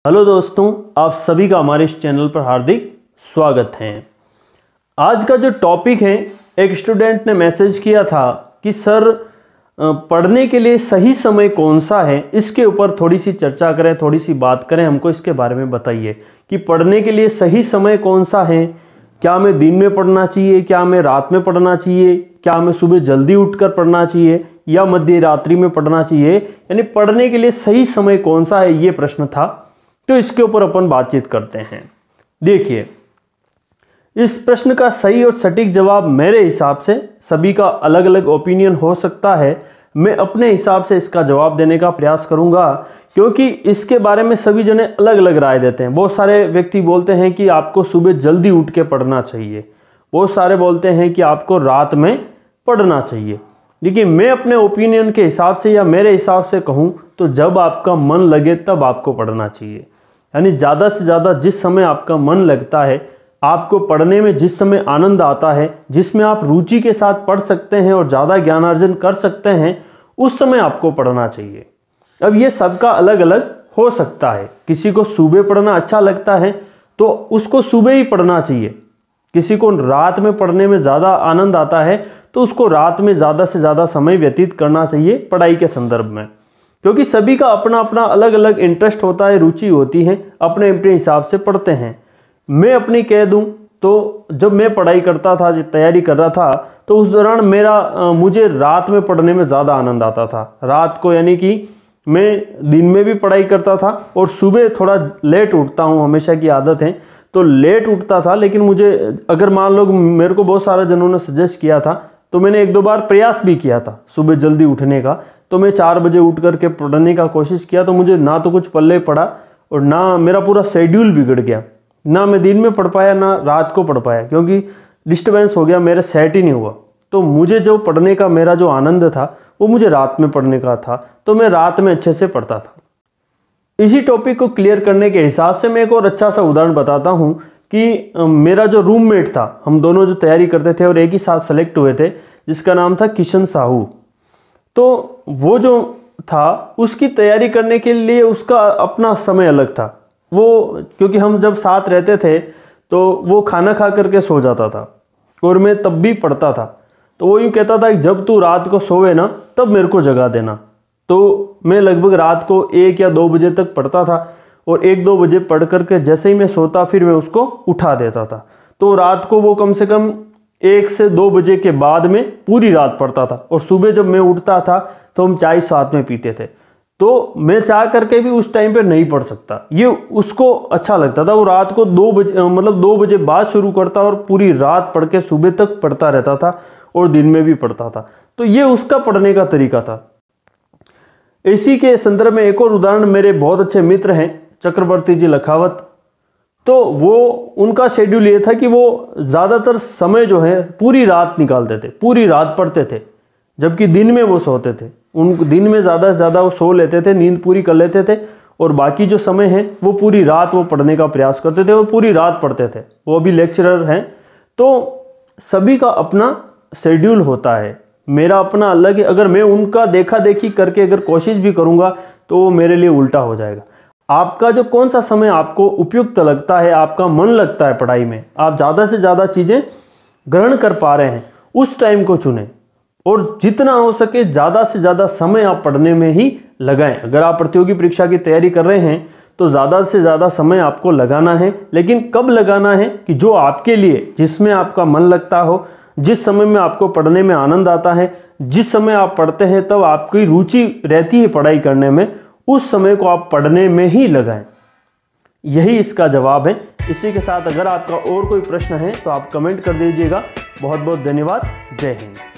Hello दोस्तों, आप सभी का हमारे इस चैनल पर हार्दिक स्वागत है। आज का जो टॉपिक है, एक स्टूडेंट ने मैसेज किया था कि सर पढ़ने के लिए सही समय कौन सा है, इसके ऊपर थोड़ी सी चर्चा करें, थोड़ी सी बात करें, हमको इसके बारे में बताइए कि पढ़ने के लिए सही समय कौन सा है। क्या हमें दिन में पढ़ना चाहिए, क्या हमें रात में पढ़ना चाहिए, क्या हमें सुबह जल्दी उठकर पढ़ना चाहिए या मध्य रात्रि में पढ़ना चाहिए, यानी पढ़ने के लिए सही समय कौन सा है, ये प्रश्न था। तो इसके ऊपर अपन बातचीत करते हैं। देखिए, इस प्रश्न का सही और सटीक जवाब मेरे हिसाब से, सभी का अलग अलग ओपिनियन हो सकता है, मैं अपने हिसाब से इसका जवाब देने का प्रयास करूंगा, क्योंकि इसके बारे में सभी जने अलग अलग राय देते हैं। बहुत सारे व्यक्ति बोलते हैं कि आपको सुबह जल्दी उठ के पढ़ना चाहिए, बहुत सारे बोलते हैं कि आपको रात में पढ़ना चाहिए। लेकिन मैं अपने ओपिनियन के हिसाब से या मेरे हिसाब से कहूँ तो जब आपका मन लगे तब आपको पढ़ना चाहिए। यानी ज़्यादा से ज़्यादा जिस समय आपका मन लगता है, आपको पढ़ने में जिस समय आनंद आता है, जिसमें आप रुचि के साथ पढ़ सकते हैं और ज़्यादा ज्ञानार्जन कर सकते हैं, उस समय आपको पढ़ना चाहिए। अब ये सबका अलग अलग हो सकता है। किसी को सुबह पढ़ना अच्छा लगता है तो उसको सुबह ही पढ़ना चाहिए। किसी को रात में पढ़ने में ज़्यादा आनंद आता है तो उसको रात में ज़्यादा से ज़्यादा समय व्यतीत करना चाहिए पढ़ाई के संदर्भ में, क्योंकि सभी का अपना अपना अलग अलग इंटरेस्ट होता है, रुचि होती है, अपने अपने हिसाब से पढ़ते हैं। मैं अपनी कह दूं तो जब मैं पढ़ाई करता था, तैयारी कर रहा था, तो उस दौरान मुझे रात में पढ़ने में ज़्यादा आनंद आता था। रात को, यानी कि मैं दिन में भी पढ़ाई करता था और सुबह थोड़ा लेट उठता हूँ, हमेशा की आदत है, तो लेट उठता था। लेकिन मुझे, अगर मान लो मेरे को बहुत सारे जनों ने सजेस्ट किया था, तो मैंने एक दो बार प्रयास भी किया था सुबह जल्दी उठने का। तो मैं 4 बजे उठ करके पढ़ने का कोशिश किया, तो मुझे ना तो कुछ पल्ले पड़ा और ना मेरा पूरा शेड्यूल बिगड़ गया। ना मैं दिन में पढ़ पाया ना रात को पढ़ पाया, क्योंकि डिस्टर्बेंस हो गया, मेरा सेट ही नहीं हुआ। तो मुझे जो पढ़ने का मेरा जो आनंद था वो मुझे रात में पढ़ने का था, तो मैं रात में अच्छे से पढ़ता था। इसी टॉपिक को क्लियर करने के हिसाब से मैं एक और अच्छा सा उदाहरण बताता हूँ कि मेरा जो रूममेट था, हम दोनों जो तैयारी करते थे और एक ही साथ सेलेक्ट हुए थे, जिसका नाम था किशन साहू। तो वो जो था, उसकी तैयारी करने के लिए उसका अपना समय अलग था। वो, क्योंकि हम जब साथ रहते थे तो वो खाना खा करके सो जाता था और मैं तब भी पढ़ता था। तो वो यूँ कहता था कि जब तू रात को सोवे ना तब मेरे को जगा देना। तो मैं लगभग रात को 1 या 2 बजे तक पढ़ता था और 1-2 बजे पढ़ करके जैसे ही मैं सोता फिर मैं उसको उठा देता था। तो रात को वो कम से कम 1 से 2 बजे के बाद में पूरी रात पढ़ता था और सुबह जब मैं उठता था तो हम चाय साथ में पीते थे। तो मैं चाह करके भी उस टाइम पे नहीं पढ़ सकता, ये उसको अच्छा लगता था। वो रात को 2 बजे, मतलब 2 बजे बाद शुरू करता और पूरी रात पढ़ के सुबह तक पढ़ता रहता था और दिन में भी पढ़ता था। तो ये उसका पढ़ने का तरीका था। इसी के संदर्भ में एक और उदाहरण, मेरे बहुत अच्छे मित्र हैं चक्रवर्ती जी लखावत। तो वो, उनका शेड्यूल ये था कि वो ज़्यादातर समय जो है पूरी रात निकालते थे, पूरी रात पढ़ते थे, जबकि दिन में वो सोते थे। उन दिन में ज़्यादा से ज़्यादा वो सो लेते थे, नींद पूरी कर लेते थे, और बाकी जो समय है वो पूरी रात वो पढ़ने का प्रयास करते थे और पूरी रात पढ़ते थे। वो अभी लेक्चरर हैं। तो सभी का अपना शेड्यूल होता है, मेरा अपना अलग है। अगर मैं उनका देखा देखी करके अगर कोशिश भी करूँगा तो वो मेरे लिए उल्टा हो जाएगा। आपका जो कौन सा समय आपको उपयुक्त लगता है, आपका मन लगता है पढ़ाई में, आप ज़्यादा से ज़्यादा चीज़ें ग्रहण कर पा रहे हैं, उस टाइम को चुनें और जितना हो सके ज़्यादा से ज़्यादा समय आप पढ़ने में ही लगाएं। अगर आप प्रतियोगी परीक्षा की तैयारी कर रहे हैं तो ज़्यादा से ज़्यादा समय आपको लगाना है, लेकिन कब लगाना है कि जो आपके लिए, जिसमें आपका मन लगता हो, जिस समय में आपको पढ़ने में आनंद आता है, जिस समय आप पढ़ते हैं तब आपकी रुचि रहती है पढ़ाई करने में, उस समय को आप पढ़ने में ही लगाएं। यही इसका जवाब है। इसी के साथ अगर आपका और कोई प्रश्न है तो आप कमेंट कर दीजिएगा। बहुत बहुत धन्यवाद। जय हिंद।